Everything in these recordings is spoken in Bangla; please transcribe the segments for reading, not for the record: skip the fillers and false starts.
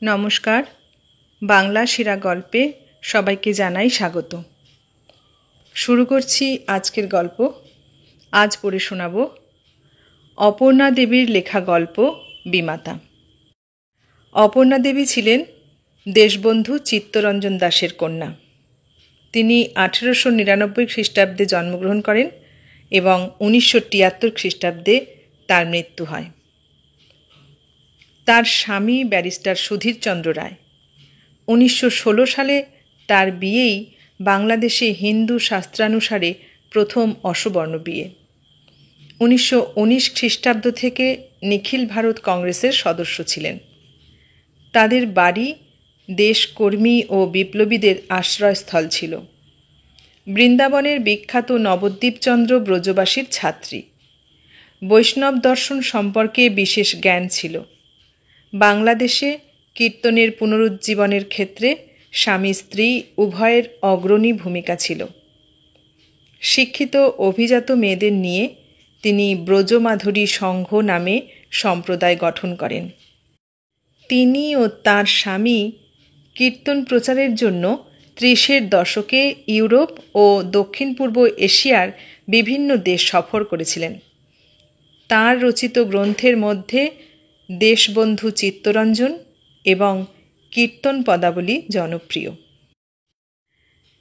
নমস্কার, বাংলা সেরা গল্পে সবাইকে জানাই স্বাগত। শুরু করছি আজকের গল্প। আজ পড়ে শোনাব অপর্ণা দেবীর লেখা গল্প বিমাতা। অপর্ণা দেবী ছিলেন দেশবন্ধু চিত্তরঞ্জন দাশের কন্যা। তিনি 1899 খ্রিস্টাব্দে জন্মগ্রহণ করেন এবং 1973 খ্রিস্টাব্দে তার মৃত্যু হয়। তার স্বামী ব্যারিস্টার সুধীরচন্দ্র রায়। 1916 সালে তার বিয়েই বাংলাদেশে হিন্দু শাস্ত্রানুসারে প্রথম অসবর্ণ বিয়ে। 1919 খ্রিস্টাব্দ থেকে নিখিল ভারত কংগ্রেসের সদস্য ছিলেন। তাদের বাড়ি দেশকর্মী ও বিপ্লবীদের আশ্রয়স্থল ছিল। বৃন্দাবনের বিখ্যাত নবদ্বীপচন্দ্র ব্রজবাসীর ছাত্রী। বৈষ্ণব দর্শন সম্পর্কে বিশেষ জ্ঞান ছিল। বাংলাদেশে কীর্তনের পুনরুজ্জীবনের ক্ষেত্রে স্বামী স্ত্রী উভয়ের অগ্রণী ভূমিকা ছিল। শিক্ষিত অভিজাত মেয়েদের নিয়ে তিনি ব্রজমাধুরী সংঘ নামে সম্প্রদায় গঠন করেন। তিনি ও তার স্বামী কীর্তন প্রচারের জন্য 30-এর দশকে ইউরোপ ও দক্ষিণ পূর্ব এশিয়ার বিভিন্ন দেশ সফর করেছিলেন। তাঁর রচিত গ্রন্থের মধ্যে দেশবন্ধু চিত্তরঞ্জন এবং কীর্তন পদাবলী জনপ্রিয়।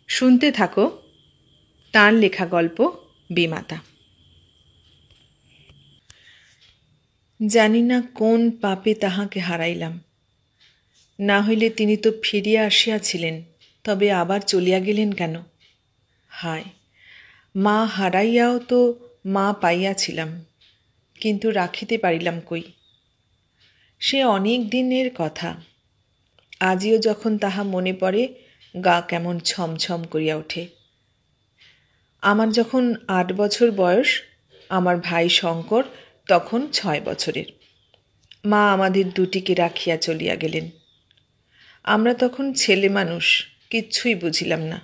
শুনতে থাকো তাঁর লেখা গল্প বিমাতা। জানি না কোন পাপে তাহাকে হারাইলাম। না হইলে তিনি তো ফিরিয়া আসিয়াছিলেন, তবে আবার চলিয়া গেলেন কেন? হায়, মা হারাইয়াও তো মা পাইয়াছিলাম, কিন্তু রাখিতে পারিলাম কই? সে অনেক দিনের কথা। আজিও যখন তাহা মনে পড়ে গা কেমন ছমছম করিয়া ওঠে। আমার যখন 8 বছর বয়স, আমার ভাই শঙ্কর তখন 6 বছরের। মা আমাদের দুটিকে রাখিয়া চলিয়া গেলেন। আমরা তখন ছেলে মানুষ, কিচ্ছুই বুঝিলাম না।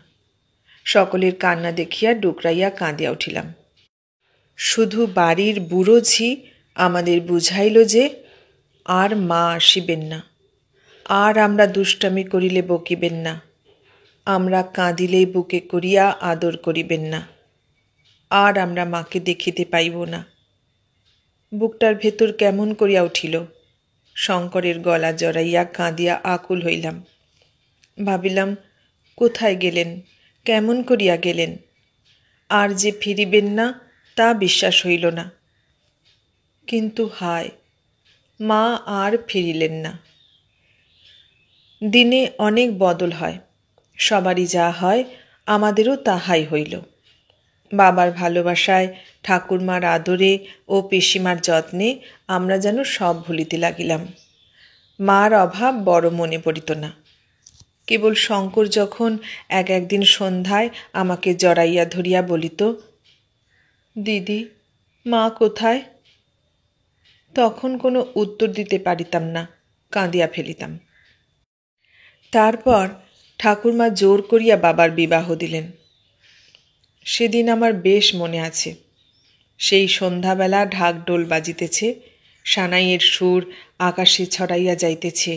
সকলের কান্না দেখিয়া ডুকরাইয়া কাঁদিয়া উঠিলাম। শুধু বাড়ির বুড়ো ঝি আমাদের বুঝাইল যে আর মা আসিবেন না, আর আমরা দুষ্টামি করিলে বকিবেন না, আমরা কাঁদিলেই বুকে করিয়া আদর করিবেন না, আর আমরা মাকে দেখিতে পাইব না। বুকটার ভেতর কেমন করিয়া উঠিল। শঙ্করের গলা জড়াইয়া কাঁদিয়া আকুল হইলাম। ভাবিলাম, কোথায় গেলেন, কেমন করিয়া গেলেন? আর যে ফিরিবেন না তা বিশ্বাস হইল না। কিন্তু হায়, মা আর ফিরিলেন না। দিনে অনেক বদল হয়, সবারই যা হয় আমাদেরও তাহাই হইল। বাবার ভালোবাসায়, ঠাকুরমার আদরে ও পিসিমার যত্নে আমরা যেন সব ভুলিতে লাগিলাম। মার অভাব বড় মনে পড়িত না। কেবল শঙ্কর যখন একদিন সন্ধ্যায় আমাকে জড়াইয়া ধরিয়া বলিত, দিদি, মা কোথায়? তখন কোনো উত্তর দিতে পারিতাম না, কাঁদিয়া ফেলিতাম। তারপর ঠাকুরমা জোর করিয়া বাবার বিবাহ দিলেন। সেদিন আমার বেশ মনে আছে। সেই সন্ধ্যাবেলা ঢাকঢোল বাজিতেছে, সানাইয়ের সুর আকাশে ছড়াইয়া যাইতেছে।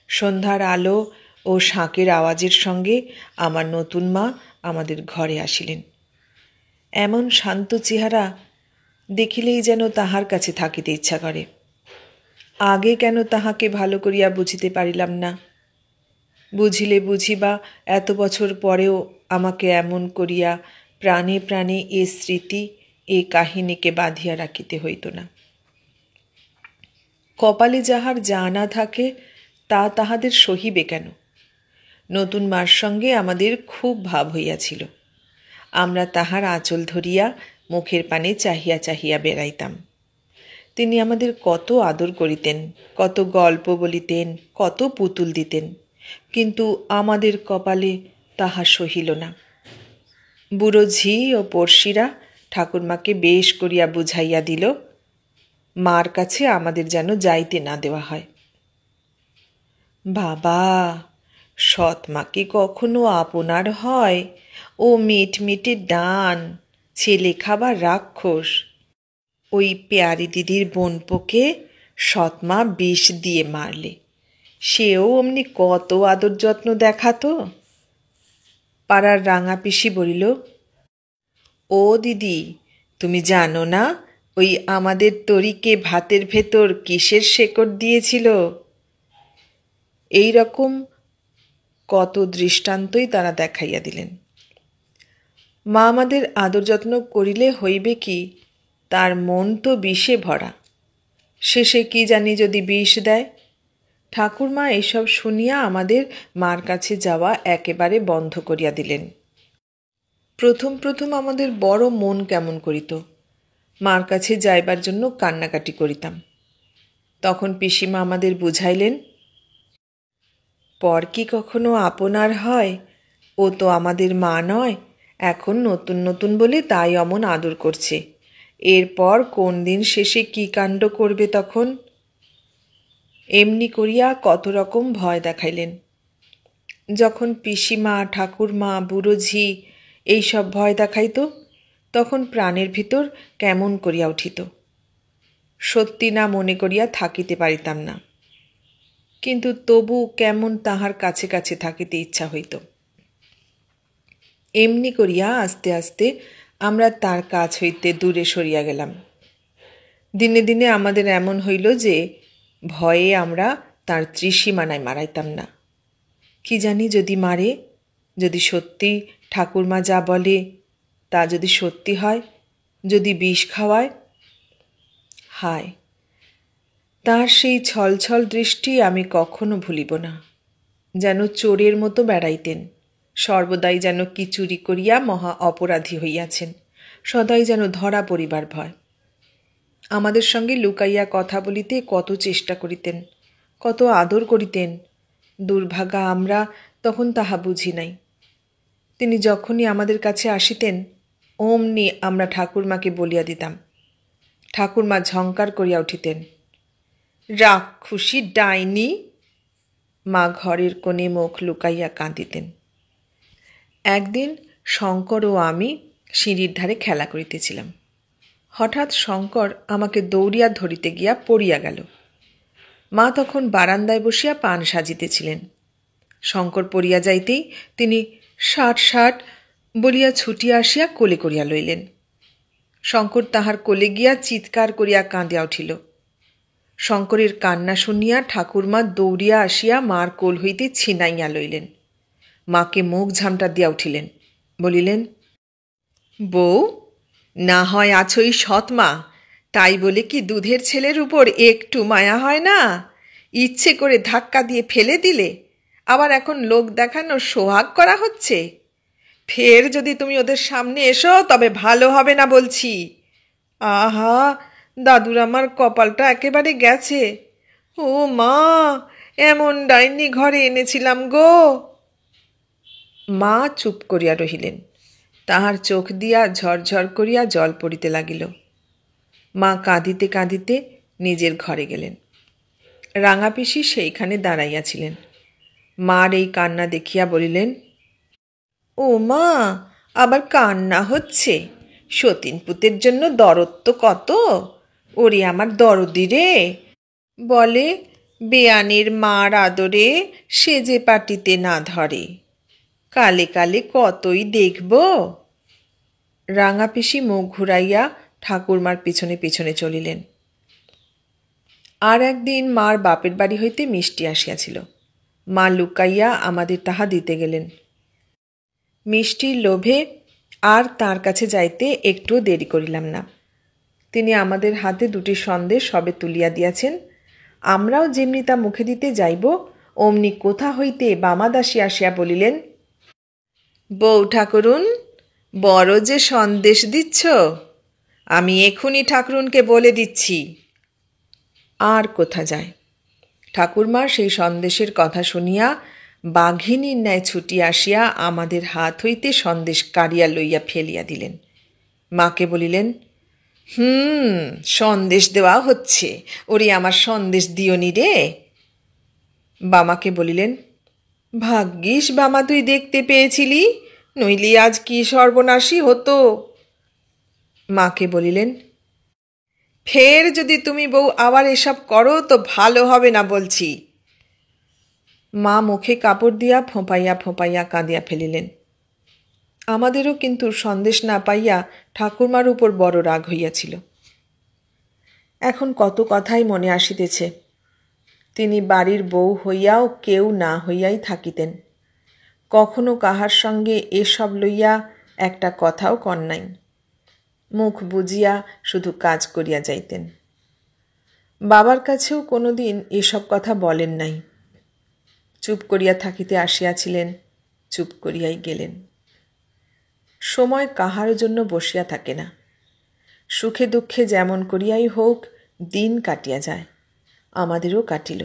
সন্ধ্যার আলো ও শাঁখের আওয়াজের সঙ্গে আমার নতুন মা আমাদের ঘরে আসিলেন। এমন শান্ত চেহারা দেখিলেই যেন তাহার কাছে থাকিতে ইচ্ছা করে। আগে কেন তাহাকে ভালো করিয়া বুঝিতে পারিলাম না? বুঝিলে বুঝিবা, এত বছর পরেও আমাকে এমন করিয়া প্রাণে প্রাণে এ স্মৃতি, এ কাহিনীকে বাঁধিয়া রাখিতে হইত না। কপালে যাহার যা না থাকে তা তাহাদের সহিবে কেন? নতুন মার সঙ্গে আমাদের খুব ভাব হইয়াছিল। আমরা তাহার আঁচল ধরিয়া মুখের পানে চাহিয়া চাহিয়া বেড়াইতাম। তিনি আমাদের কত আদর করিতেন, কত গল্প বলিতেন, কত পুতুল দিতেন, কিন্তু আমাদের কপালে তাহা সহিল না। বুড়ো ঝি ও পড়শিরা ঠাকুরমাকে বেশ করিয়া বুঝাইয়া দিল, মার কাছে আমাদের যেন যাইতে না দেওয়া হয়। বাবা, সৎ মা কি কখনো আপনার হয়? ও মিটমিটে ডান, ছেলে খাবার রাক্ষস। ওই পেয়ারি দিদির বোনপোকে সৎমা বিষ দিয়ে মারলে, সেও অমনি কত আদর যত্ন দেখাতো। পাড়ার রাঙা পিসি বলিল, ও দিদি, তুমি জানো না ওই আমাদের তরিকে ভাতের ভেতর কিসের শেকড় দিয়েছিল? এই রকম কত দৃষ্টান্তই তারা দেখাইয়া দিলেন। মা আমাদের আদর যত্ন করিলে হইবে কি, তার মন তো বিষে ভরা। শেষে কি জানি যদি বিষ দেয়। ঠাকুরমা এসব শুনিয়া আমাদের মার কাছে যাওয়া একেবারে বন্ধ করিয়া দিলেন। প্রথম প্রথম আমাদের বড় মন কেমন করিত। মার কাছে যাইবার জন্য কান্নাকাটি করিতাম। তখন পিসিমা আমাদের বুঝাইলেন, পর কি কখনো আপনার হয়? ও তো আমাদের মা নয়, এখন নতুন নতুন বলে তাই অমন আদর করছে। এরপর কোন দিন শেষে কি কাণ্ড করবে তখন? এমনি করিয়া কত রকম ভয় দেখাইলেন। যখন পিসিমা, ঠাকুরমা, বুড়োঝি এইসব ভয় দেখাইত, তখন প্রাণের ভিতর কেমন করিয়া উঠিত। সত্যি না মনে করিয়া থাকিতে পারিতাম না, কিন্তু তবু কেমন তাহার কাছে কাছে থাকিতে ইচ্ছা হইত। এমনি করিয়া আস্তে আস্তে আমরা তার কাছ হইতে দূরে সরিয়া গেলাম। দিনে দিনে আমাদের এমন হইল যে ভয়ে আমরা তার ত্রিসীমানায় মারাইতাম না। কি জানি যদি মারে, যদি সত্যি ঠাকুরমা যা বলে তা যদি সত্যি হয়, যদি বিষ খাওয়ায়। হায়, তার সেই ছলছল দৃষ্টি আমি কখনো ভুলিব না। যেন চোরের মতো বেড়াইতেন, সর্বদাই যেন কি চুরি করিয়া মহা অপরাধী হইয়াছেন, সদাই যেন ধরা পড়িবার ভয়। আমাদের সঙ্গে লুকাইয়া কথা বলিতে কত চেষ্টা করিতেন, কত আদর করিতেন। দুর্ভাগা আমরা তখন তাহা বুঝি নাই। তিনি যখনই আমাদের কাছে আসিতেন, অমনি আমরা ঠাকুরমাকে বলিয়া দিতাম। ঠাকুরমা ঝঙ্কার করিয়া উঠিতেন, রাক্ষসী ডাইনি। মা ঘরের কোণে মুখ লুকাইয়া কাঁদিতেন। একদিন শঙ্কর ও আমি সিঁড়ির ধারে খেলা করিতেছিলাম। হঠাৎ শঙ্কর আমাকে দৌড়িয়া ধরিতে গিয়া পড়িয়া গেল। মা তখন বারান্দায় বসিয়া পান সাজিতেছিলেন। শঙ্কর পড়িয়া যাইতেই তিনি ষাট ষাট বলিয়া ছুটিয়া আসিয়া কোলে করিয়া লইলেন। শঙ্কর তাহার কোলে গিয়া চিৎকার করিয়া কাঁদিয়া উঠিল। শঙ্করের কান্না শুনিয়া ঠাকুরমা দৌড়িয়া আসিয়া মার কোল হইতে ছিনাইয়া লইলেন। মাকে মুখ ঝামটা দিয়া উঠিলেন, বলিলেন, বউ, না হয় আছোই সৎমা, তাই বলে কি দুধের ছেলের উপর একটু মায়া হয় না? ইচ্ছে করে ধাক্কা দিয়ে ফেলে দিলে, আবার এখন লোক দেখানো সোহাগ করা হচ্ছে। ফের যদি তুমি ওদের সামনে এসো তবে ভালো হবে না বলছি। আহা, দাদুর আমার কপালটা একেবারে গেছে। ও মা, এমন ডাইনি ঘরে এনেছিলাম গো। মা চুপ করিয়া রহিলেন। তাহার চোখ দিয়া ঝরঝর করিয়া জল পড়িতে লাগিল। মা কাঁদিতে কাঁদিতে নিজের ঘরে গেলেন। রাঙা পিসি সেইখানে দাঁড়াইয়াছিলেন। মার এই কান্না দেখিয়া বলিলেন, ও মা, আবার কান্না হচ্ছে? সতীন পুতের জন্য দরদ তো কত। ওরে আমার দরদি রে, বলে বেয়ানের মার আদরে সেজে পাটিতে না ধরে। কালে কালে কতই দেখব। রাঙা পিসি মুখ ঘুরাইয়া ঠাকুরমার পিছনে পিছনে চলিলেন। আর একদিন মার বাপের বাড়ি হইতে মিষ্টি আসিয়াছিল। মা লুকাইয়া আমাদের তাহা দিতে গেলেন। মিষ্টির লোভে আর তার কাছে যাইতে একটুও দেরি করিলাম না। তিনি আমাদের হাতে দুটি সন্দেশ সবে তুলিয়া দিয়াছেন। আমরাও যেমনি তা মুখে দিতে যাইব, অমনি কোথা হইতে বামাদাসী আসিয়া বলিলেন, বউ ঠাকুরুন, বড় যে সন্দেশ দিচ্ছ, আমি এখুনি ঠাকুরুনকে বলে দিচ্ছি। আর কোথা যায়। ঠাকুরমা সেই সন্দেশের কথা শুনিয়া বাঘিনীর ন্যায় ছুটিয়া আসিয়া আমাদের হাত হইতে সন্দেশ কাড়িয়া লইয়া ফেলিয়া দিলেন। মাকে বলিলেন, সন্দেশ দেওয়া হচ্ছে, ওরে আমার সন্দেশ দিওনি রে। বামাকে বলিলেন, ভাগ্যিস বামা তুই দেখতে পেয়েছিলি, নইলে আজ কি সর্বনাশী হতো। মাকে বলিলেন, ফের যদি তুমি বউ আবার এসব করো তো ভালো হবে না বলছি। মা মুখে কাপড় দিয়া ফোঁপাইয়া ফোঁপাইয়া কাঁদিয়া ফেলিলেন। আমাদেরও কিন্তু সন্দেশ না পাইয়া ঠাকুরমার উপর বড় রাগ হইয়াছিল। এখন কত কথাই মনে আসিতেছে। তিনি বাড়ির বউ হইয়াও কেউ না হইয়াই থাকিতেন। কখনো কাহার সঙ্গে এসব লইয়া একটা কথাও কন নাই। মুখ বুজিয়া শুধু কাজ করিয়া যাইতেন। বাবার কাছেও কোনো দিন এসব কথা বলেন নাই। চুপ করিয়া থাকিতে আসিয়াছিলেন, চুপ করিয়াই গেলেন। সময় কাহার জন্য বসিয়া থাকে না। সুখে দুঃখে যেমন করিয়াই হোক দিন কাটিয়া যায়। আমাদেরও কাটিল।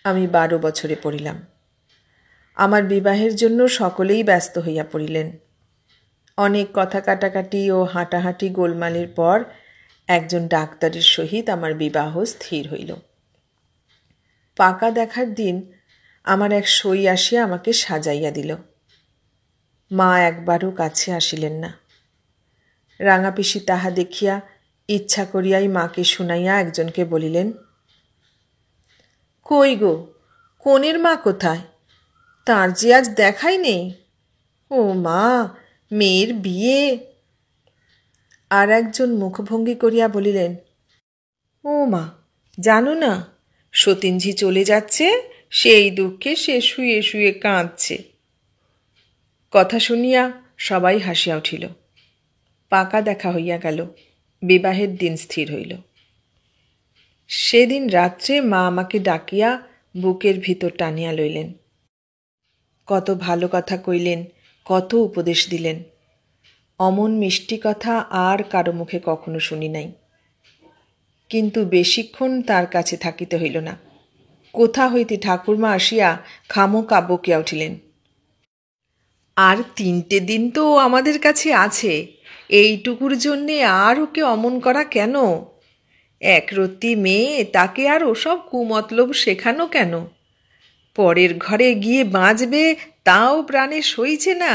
আমি 12 বছরে পড়িলাম। আমার বিবাহের জন্য সকলেই ব্যস্ত হইয়া পড়িলেন। অনেক কথা কাটাকাটি ও হাঁটাহাঁটি গোলমালের পর একজন ডাক্তারের সহিত আমার বিবাহ স্থির হইল। পাকা দেখার দিন আমার এক সই আসিয়া আমাকে সাজাইয়া দিল। মা একবারও কাছে আসিলেন না। রাঙাপিসি তাহা দেখিয়া ইচ্ছা করিয়াই মাকে শুনাইয়া একজনকে বলিলেন, কই গো, কনের মা কোথায়? তার যে আজ দেখাই নেই। ও মা, মেয়ের বিয়ে। আর একজন মুখভঙ্গি করিয়া বলিলেন, ও মা, জানো না, সতীনঝি চলে যাচ্ছে, সেই দুঃখে সে শুয়ে শুয়ে কাঁদছে। কথা শুনিয়া সবাই হাসিয়া উঠিল। পাকা দেখা হইয়া গেল। বিবাহের দিন স্থির হইল। সেদিন রাত্রে মা আমাকে ডাকিয়া বুকের ভিতর টানিয়া লইলেন। কত ভালো কথা কইলেন, কত উপদেশ দিলেন। অমন মিষ্টি কথা আর কারো মুখে কখনো শুনি নাই। কিন্তু বেশিক্ষণ তার কাছে থাকিতে হইল না। কোথা হইতে ঠাকুরমা আসিয়া খামোকা বকিয়া উঠিলেন, আর 3টে দিন তো আমাদের কাছে আছে, এইটুকুর জন্যে আর ওকে অমন করা কেন? একরত্তি মেয়ে, তাকে আর ওসব কুমতলব শেখানো কেন? পরের ঘরে গিয়ে বাঁচবে, তাও প্রাণে সইছে না।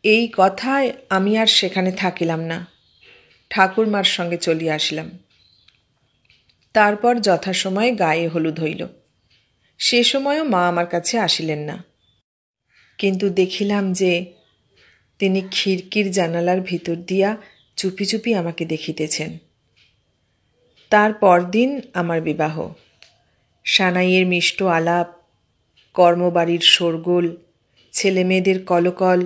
এই কথায় আমি আর সেখানে থাকিলাম না। ঠাকুরমার সঙ্গে চলিয়া আসিলাম। তারপর যথাসময়ে গায়ে হলুদ হইল। সে সময়ও মা আমার কাছে আসিলেন না। কিন্তু দেখিলাম যে তিনি খিড়কির জানালার ভিতর দিয়া চুপি চুপি আমাকে দেখিতেছেন। তার পরদিন আমার বিবাহ। সানাইয়ের মিষ্ট আলাপ, কর্মবাড়ির শোরগোল, ছেলেমেয়েদের কলকল,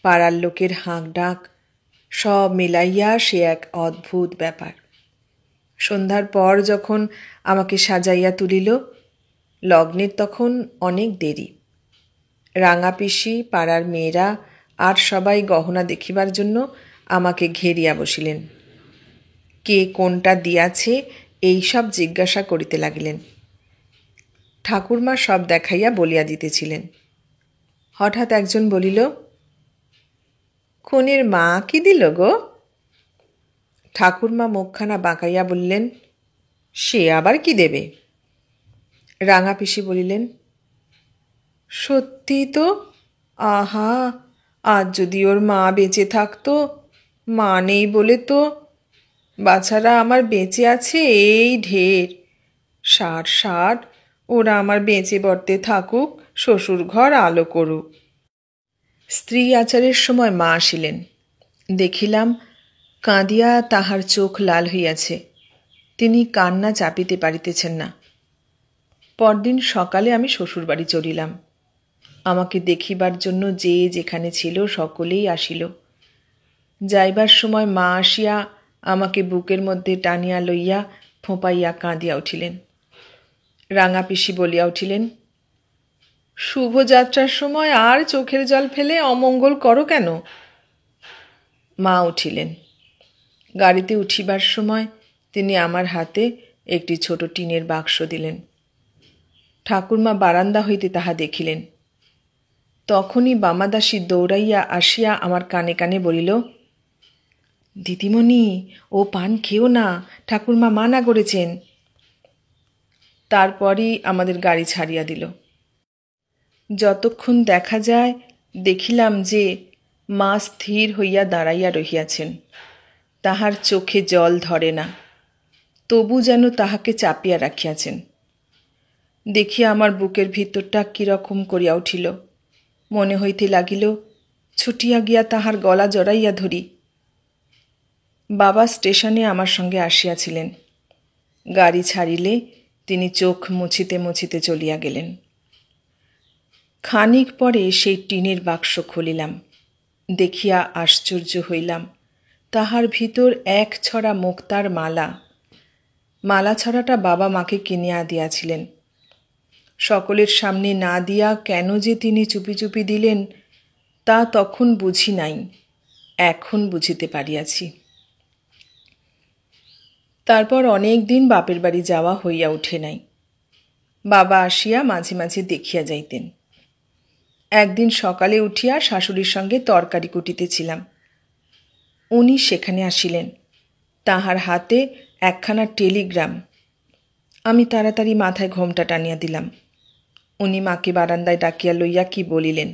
পাড়ার লোকের হাঁক ডাক, সব মিলাইয়া সে এক অদ্ভুত ব্যাপার। সন্ধ্যার পর যখন আমাকে সাজাইয়া তুলিল, লগ্নের তখন অনেক দেরি। রাঙাপিসি, পাড়ার মেয়েরা আর সবাই গহনা দেখিবার জন্য আমাকে ঘেরিয়া বসিলেন। কে কোনটা দিয়াছে এই সব জিজ্ঞাসা করিতে লাগিলেন। ঠাকুরমা সব দেখাইয়া বলিয়া দিতেছিলেন। হঠাৎ একজন বলিল, কনের মা কি দিল গো? ঠাকুরমা মুখখানা বাঁকাইয়া বললেন, সে আবার কি দেবে? রাঙাপিসি বলিলেন, সত্যি তো, আহা, আজ যদি ওর মা বেঁচে থাকতো। মা নেই বলে তো। বাছারা আমার বেঁচে আছে এই ঢের। 60 ওরা আমার বেঁচে বর্তে থাকুক, শ্বশুর ঘর আলো করুক। স্ত্রী আচারের সময় মা আসিলেন। দেখিলাম কাঁদিয়া তাহার চোখ লাল হইয়াছে। তিনি কান্না চাপিতে পারিতেছেন না। পরদিন সকালে আমি শ্বশুরবাড়ি চলিলাম। আমাকে দেখিবার জন্য যে যেখানে ছিল সকলেই আসিল। যাইবার সময় মা আসিয়া আমাকে বুকের মধ্যে টানিয়া লইয়া ফোঁপাইয়া কাঁদিয়া উঠিলেন। রাঙাপিসি বলিয়া উঠিলেন, শুভযাত্রার সময় আর চোখের জল ফেলে অমঙ্গল করো কেন? মা উঠিলেন। গাড়িতে উঠিবার সময় তিনি আমার হাতে একটি ছোট টিনের বাক্স দিলেন। ঠাকুরমা বারান্দা হইতে তাহা দেখিলেন। তখনই বামাদাসী দৌড়াইয়া আসিয়া আমার কানে কানে বলিল, দিদিমণি, ও পান খেও না, ঠাকুরমা মানা করেছেন। তারপরই আমাদের গাড়ি ছাড়িয়া দিল। যতক্ষণ দেখা যায় দেখিলাম যে মা স্থির হইয়া দাঁড়াইয়া রহিয়াছেন। তাহার চোখে জল ধরে না, তবু যেন তাহাকে চাপিয়া রাখিয়াছেন। দেখিয়া আমার বুকের ভিতরটা কিরকম করিয়া উঠিল। মনে হইতে লাগিল ছুটিয়া গিয়া তাহার গলা জড়াইয়া ধরি। বাবা স্টেশনে আমার সঙ্গে আসিয়াছিলেন। গাড়ি ছাড়িলে তিনি চোখ মুছিতে মুছিতে চলিয়া গেলেন। খানিক পরে সেই টিনের বাক্স খুলিলাম। দেখিয়া আশ্চর্য হইলাম, তাহার ভিতর এক ছড়া মুক্তার মালা। মালা ছড়াটা বাবা মাকে কিনিয়া দিয়াছিলেন। সকলের সামনে না দিয়া কেন যে তিনি চুপি চুপি দিলেন তা তখন বুঝি নাই, এখন বুঝিতে পারিয়াছি। তারপর অনেক দিন বাপের বাড়ি যাওয়া হইয়া উঠে নাই। বাবা আসিয়া মাঝে মাঝে দেখিয়া যাইতেন। একদিন সকালে উঠিয়া শাশুড়ির সঙ্গে তরকারি কুটিতেছিলাম। উনি সেখানে আসিলেন। তাহার হাতে একখানা টেলিগ্রাম। আমি তাড়াতাড়ি মাথায় ঘোমটা টানিয়া দিলাম। উনি মাকে বারান্দায় ডাকিয়া লইয়া কি বলিলেন।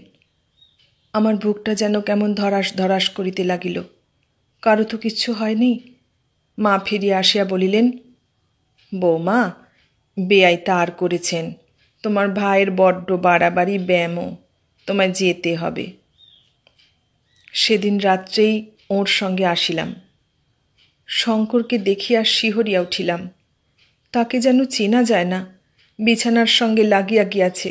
আমার বুকটা যেন কেমন ধরাস ধরাস করিতে লাগিল। কারো তো কিচ্ছু হয়নি। মা ফিরিয়া আসিয়া বলিলেন, বৌমা, বেয়াই তার করেছেন। তোমার ভাইয়ের বড্ড বাড়াবাড়ি ব্যায়ামও, তোমায় যেতে হবে। সেদিন রাত্রেই ওর সঙ্গে আসিলাম। শঙ্করকে দেখিয়া শিহরিয়া উঠিলাম। তাকে যেন চেনা যায় না। বিছানার সঙ্গে লাগিয়া গিয়াছে।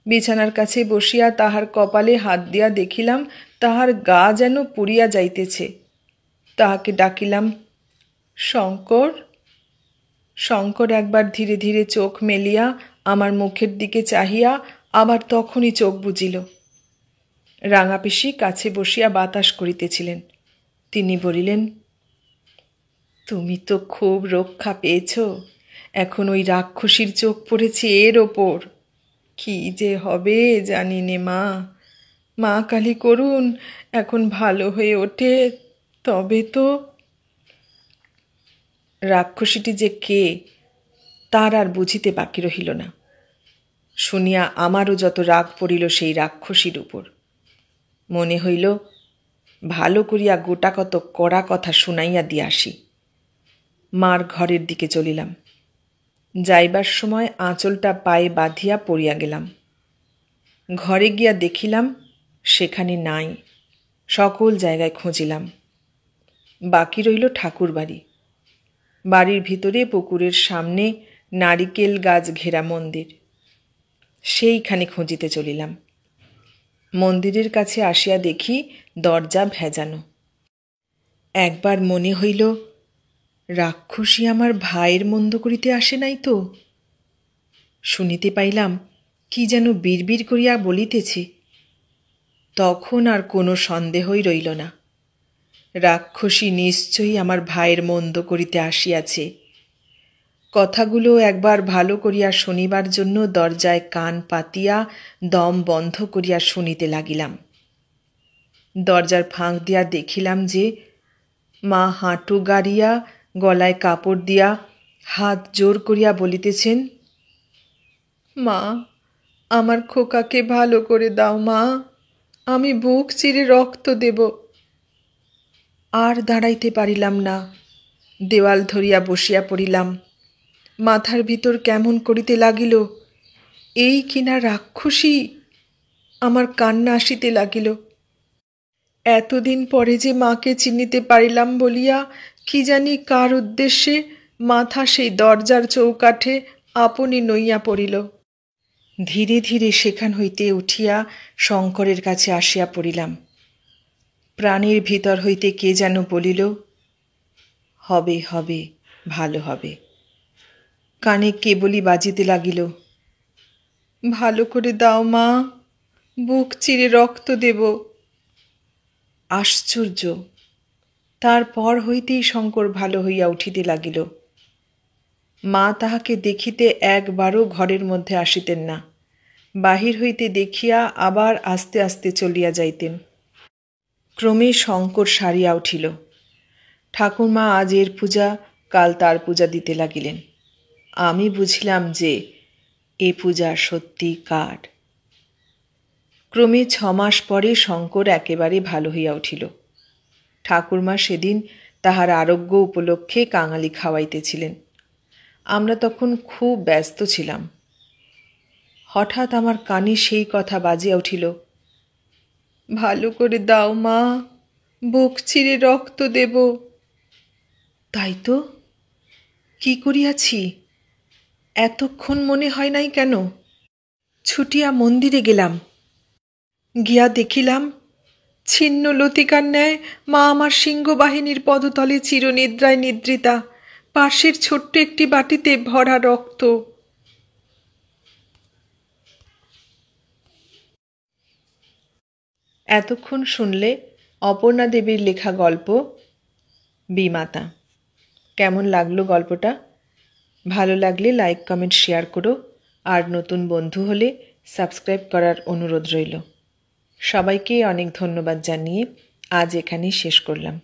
বিছানার কাছে বসিয়া তাহার কপালে হাত দিয়া দেখিলাম তাহার গা যেন পুড়িয়া যাইতেছে। তাহাকে ডাকিলাম, শঙ্কর। শঙ্কর একবার ধীরে ধীরে চোখ মেলিয়া আমার মুখের দিকে চাহিয়া আবার তখনই চোখ বুজিল। রাঙা পিসি কাছে বসিয়া বাতাস করিতেছিলেন। তিনি বলিলেন, তুমি তো খুব রক্ষা পেয়েছ। এখন ওই রাক্ষসীর চোখ পড়েছে এর ওপর। কি যে হবে জানি নে মা। মা কালী করুন এখন ভালো হয়ে ওঠে, তবে তো। রাক্ষসীটি যে কে তার আর বুঝিতে বাকি রহিল না। শুনিয়া আমারও যত রাগ পড়িল সেই রাক্ষসীর উপর। মনে হইল ভালো করিয়া গোটা কত কড়া কথা শুনাইয়া দিয়ে আসি। মার ঘরের দিকে চলিলাম। যাইবার সময় আঁচলটা পায়ে বাঁধিয়া পড়িয়া গেলাম। ঘরে গিয়া দেখিলাম সেখানে নাই। সকল জায়গায় খুঁজিলাম। বাকি রইল ঠাকুর বাড়ি। বাড়ির ভিতরে পুকুরের সামনে নারিকেল গাছ ঘেরা মন্দির। সেইখানে খুঁজিতে চলিলাম। মন্দিরের কাছে আসিয়া দেখি দরজা ভেজানো। একবার মনে হইল রাক্ষসী আমার ভাইয়ের মন্দ করিতে আসে নাই তো। শুনিতে পাইলাম কি যেন বিড়বিড় করিয়া বলিতেছে। তখন আর কোনো সন্দেহই রইল না। রাক্ষসী নিশ্চয়ই আমার ভাইয়ের মন্দ করিতে আসিয়াছে। কথাগুলো একবার ভালো করিয়া শুনিবার জন্য দরজায় কান পাতিয়া দম বন্ধ করিয়া শুনিতে লাগিলাম। দরজার ফাঁক দিয়া দেখিলাম যে মা হাঁটু গাড়িয়া গলায় কাপড় দিয়া হাত জোর করিয়া বলিতেছেন, মা, আমার খোকাকে ভালো করে দাও মা, আমি বুক চিরে রক্ত দেব। আর দাঁড়াইতে পারিলাম না। দেওয়াল ধরিয়া বসিয়া পড়িলাম। মাথার ভিতর কেমন করিতে লাগিল, এই কিনা রাক্ষসী। আমার কান্না আসিতে লাগিল। এতদিন পরে যে মাকে চিনিতে পারিলাম বলিয়া কি জানি কার উদ্দেশ্যে মাথা সেই দরজার চৌকাঠে আপনি নইয়া পড়িল। ধীরে ধীরে সেখান হইতে উঠিয়া শঙ্করের কাছে আসিয়া পড়িলাম। প্রাণের ভিতর হইতে কে যেন বলিল, হবে হবে, ভালো হবে। কানে কেবলই বাজিতে লাগিল, ভালো করে দাও মা, বুক চিরে রক্ত দেব। আশ্চর্য! তারপর হইতেই শঙ্কর ভালো হইয়া উঠিতে লাগিল। মা তাহাকে দেখিতে একবারও ঘরের মধ্যে আসিতেন না। বাহির হইতে দেখিয়া আবার আস্তে আস্তে চলিয়া যাইতেন। ক্রমে শঙ্কর সারিয়া উঠিল। ঠাকুরমা আজ এর পূজা, কাল তার পূজা দিতে লাগিলেন। আমি বুঝিলাম যে এ পূজা সত্যি কার। ক্রমে 6 মাস পরে শঙ্কর একেবারে ভালো হইয়া উঠিল। ঠাকুরমা সেদিন তাহার আরোগ্য উপলক্ষে কাঙালি খাওয়াইতেছিলেন। আমরা তখন খুব ব্যস্ত ছিলাম। হঠাৎ আমার কানে সেই কথা বাজিয়া উঠিল, ভালো করে দাও মা, বুক চিরে রক্ত দেব। তাই তো, কি করিয়াছি, এতক্ষণ মনে হয় নাই কেন? ছুটিয়া মন্দিরে গেলাম, গিয়া দেখিলাম ছিন্ন লতিকার ন্যায় মা আমার সিংহবাহিনীর পদতলে চিরনিদ্রায় নিদ্রিতা, পাশের ছোট্ট একটি বাটিতে ভরা রক্ত। এতক্ষণ শুনলে অপর্ণা দেবীর লেখা গল্প বিমাতা। কেমন লাগলো গল্পটা? ভালো লাগলে লাইক, কমেন্ট, শেয়ার করো। আর নতুন বন্ধু হলে সাবস্ক্রাইব করার অনুরোধ রইল। সবাইকে অনেক ধন্যবাদ জানিয়ে আজ এখানেই শেষ করলাম।